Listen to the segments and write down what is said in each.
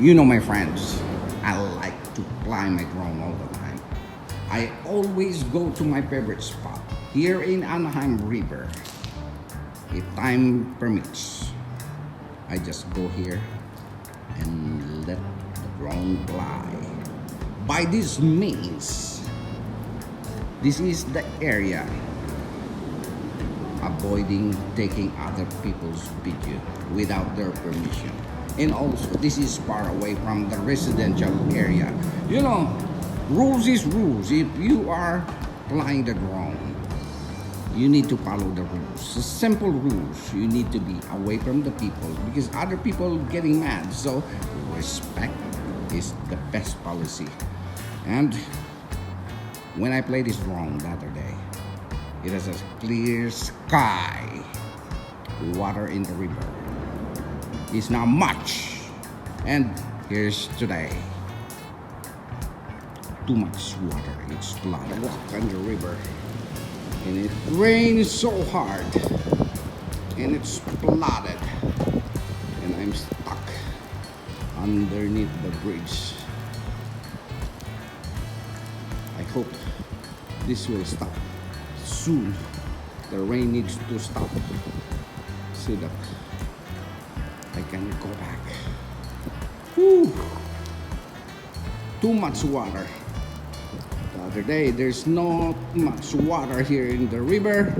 You know, my friends, I like to fly my drone all the time. I always go to my favorite spot here in Anaheim River. If time permits, I just go here and let the drone fly. By this means, this is the area avoiding taking other people's video without their permission. And also, this is far away from the residential area. You know, rules is rules. If you are flying the drone, you need to follow the rules. The simple rules. You need to be away from the people because other people getting mad. So respect is the best policy. And when I played this drone the other day, it has a clear sky, water in the river. It's not much. And here's today. Too much water. It's flooded. I walk on the river and it rains so hard and it's flooded and I'm stuck underneath the bridge. I hope this will stop soon. The rain needs to stop so that I can go back. Whew. Too much water. The other day there's not much water here in the river,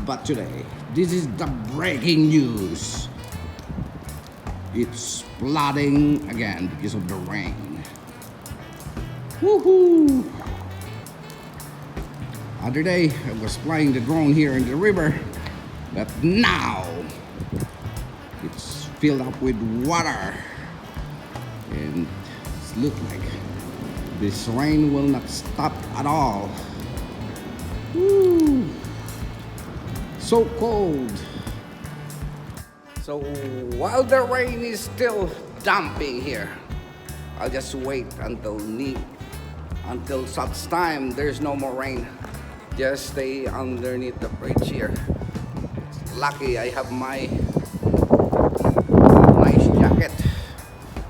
but today this is the breaking news. It's flooding again because of the rain. Woohoo! Other day I was flying the drone here in the river, but now it's filled up with water and it looks like this rain will not stop at all. Woo. So cold. So while the rain is still dumping here, I'll just wait until such time there's no more rain. Just stay underneath the bridge here. Lucky I have my nice jacket.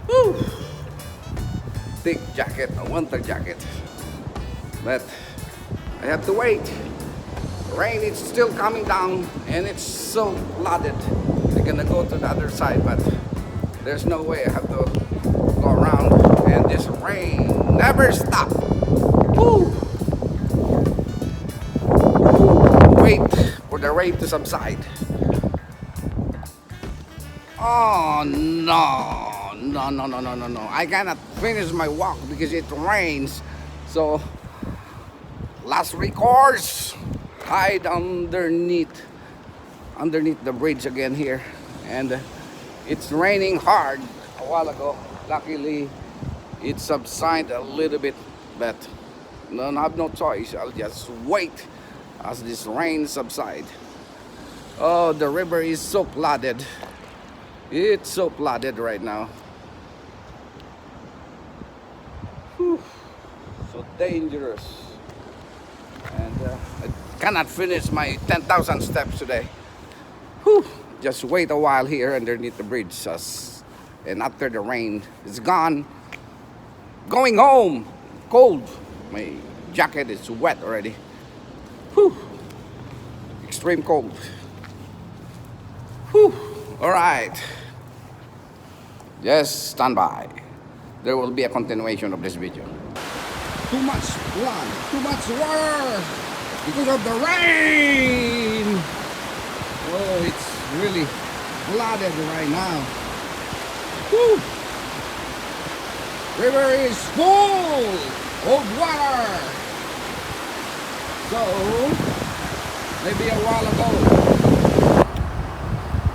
Woo! Thick jacket, a winter jacket. But I have to wait. Rain is still coming down and it's so flooded. I'm gonna go to the other side, but there's no way. I have to go around and this rain never stop. Woo! Wait for the rain to subside. Oh no. No. I cannot finish my walk because it rains. So last recourse, hide underneath the bridge again here. And it's raining hard a while ago. Luckily it subsided a little bit, but I have no choice. I'll just wait as this rain subsides. Oh, the river is so flooded. It's so flooded right now. Whew. So dangerous. And I cannot finish my 10,000 steps today. Whew. Just wait a while here underneath the bridge. And after the rain is gone, going home. Cold. My jacket is wet already. Whew. Extreme cold. Whew. All right. Just stand by. There will be a continuation of this video. Too much flood, too much water because of the rain. Oh, it's really flooded right now. Whew. River is full of water. So, maybe a while ago,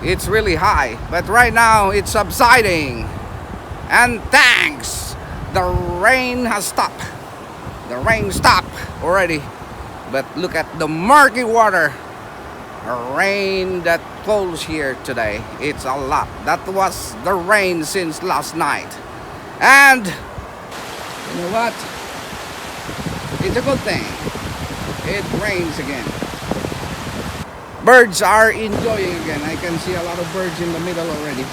it's really high, but right now it's subsiding. And thanks, the rain has stopped. The rain stopped already. But look at the murky water. The rain that falls here today, it's a lot. That was the rain since last night. And you know what? It's a good thing. It rains again. Birds are enjoying again. I can see a lot of birds in the middle already.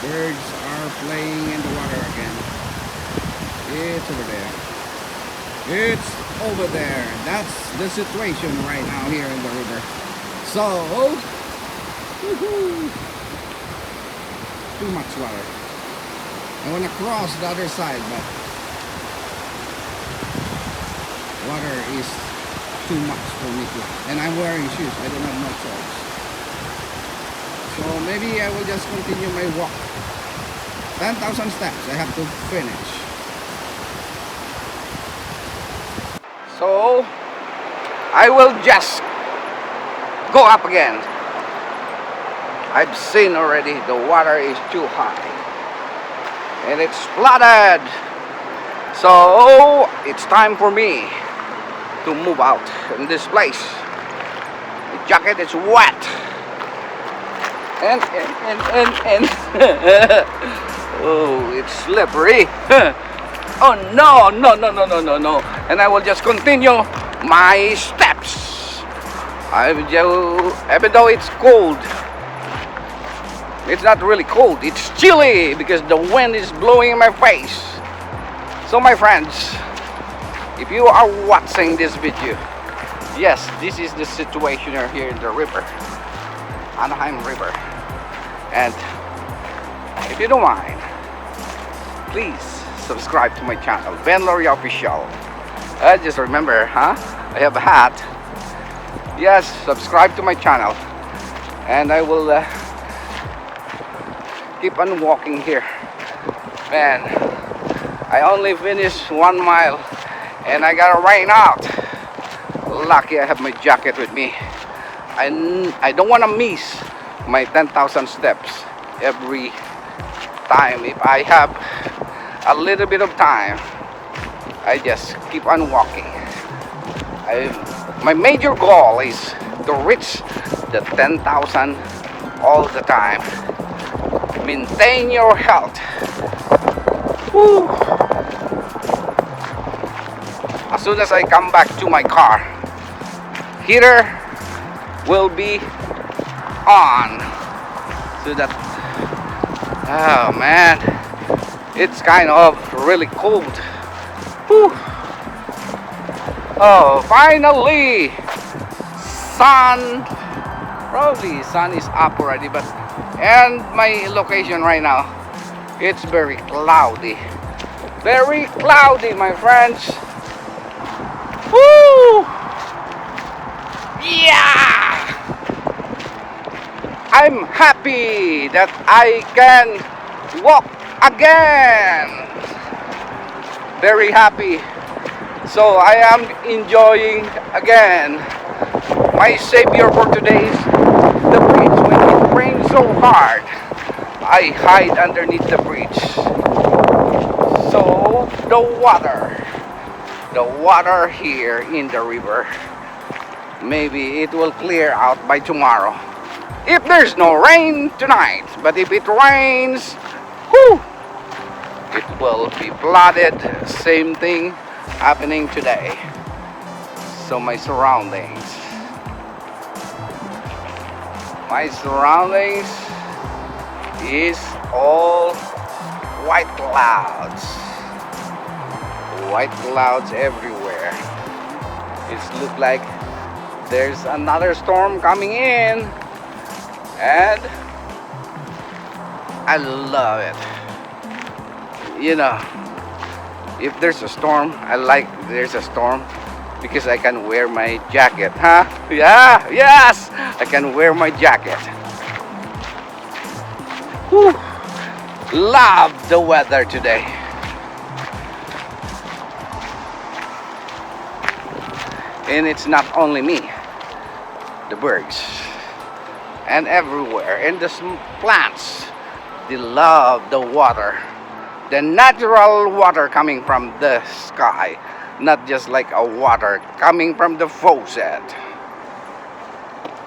Birds are are playing in the water again. It's over there. It's over there. That's the situation right now here in the river. So, woohoo, too much water. I want to cross the other side, but water is too much for me to. And I'm wearing shoes. I don't have no choice. So maybe I will just continue my walk. 10,000 steps I have to finish. So I will just go up again. I've seen already the water is too high and it's flooded. So it's time for me to move out in this place. The jacket is wet. And oh, it's slippery. Oh no. And I will just continue my steps. Even though it's cold, it's not really cold, it's chilly because the wind is blowing in my face. So my friends, if you are watching this video, yes, this is the situation here in the river, Anaheim River. And if you don't mind, please subscribe to my channel, Ben Laurie Official. Just remember, I have a hat. Yes, subscribe to my channel, and I will keep on walking here. Man, I only finished 1 mile, and I gotta rain out. Lucky I have my jacket with me. I don't want to miss my 10,000 steps every time. If I have a little bit of time, I just keep on walking. My major goal is to reach the 10,000 all the time. Maintain your health. Woo. As soon as I come back to my car, heater will be on, so that, oh man, it's kind of really cold. Whew. Oh, finally, sun. Probably sun is up already, but and my location right now, it's very cloudy, my friends. Woo! Yeah! I'm happy that I can walk again. Very happy. So I am enjoying again. My savior for today is the bridge. When it rains so hard, I hide underneath the bridge. So the water here in the river, maybe it will clear out by tomorrow, if there's no rain tonight. But if it rains, whew, it will be flooded. Same thing happening today. So my surroundings is all white clouds everywhere. It looks like there's another storm coming in, and I love it. You know, if there's a storm, I like there's a storm because I can wear my jacket, Yeah, yes, I can wear my jacket. Whew. Love the weather today. And it's not only me, the birds, and everywhere, and the plants, they love the water, the natural water coming from the sky, not just like a water coming from the faucet.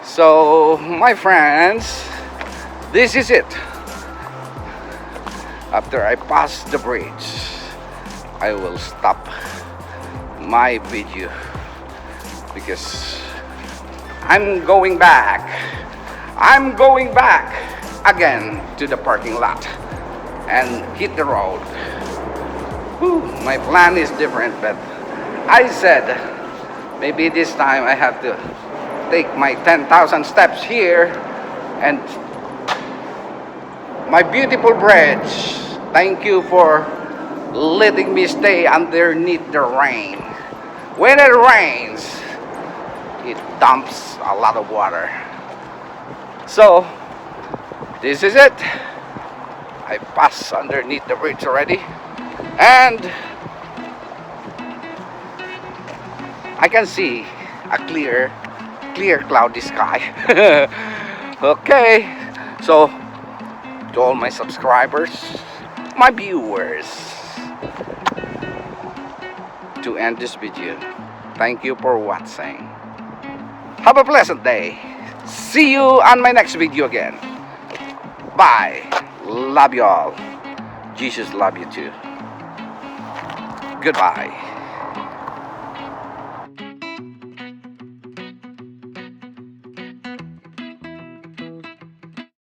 So my friends, this is it. After I pass the bridge, I will stop my video because I'm going back again to the parking lot. and hit the road. Whew, my plan is different, but I said maybe this time I have to take my 10,000 steps here and my beautiful bridge. Thank you for letting me stay underneath the rain. When it rains, it dumps a lot of water. So, this is it. I passed underneath the bridge already. And I can see a clear cloudy sky. Okay. So, to all my subscribers, my viewers, to end this video, thank you for watching. Have a pleasant day. See you on my next video again. Bye. Love you all. Jesus love you too. Goodbye.